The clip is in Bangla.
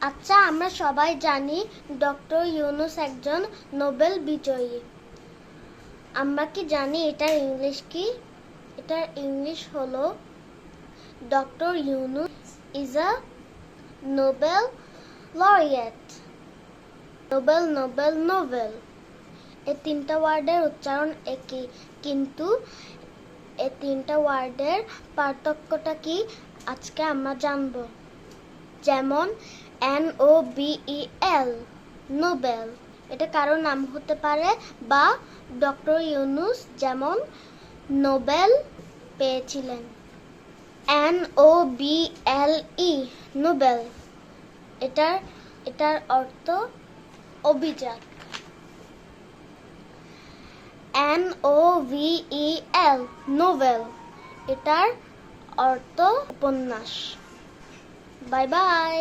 আচ্ছা, আমরা সবাই জানি ডক্টর ইউনূস একজন নোবেল বিজয়ী। আমরা কি জানি এটার ইংলিশ কি? এটার ইংলিশ হলো doctor Yunus is a Nobel laureate. Nobel Nobel Nobel এই তিনটা ওয়ার্ডের উচ্চারণ একই, কিন্তু এই তিনটা ওয়ার্ডের পার্থক্যটা কি আজকে আমরা জানবো। যেমন NOBEL নোবেল, এটা কারো নাম হতে পারে, বা ডক্টর ইউনূস যেমন নোবেল পেয়েছিলেন। NOBLE নোবেল, এটার অর্থ অভিজাত। NOVEL নোবেল, এটার অর্থ উপন্যাস। Bye bye.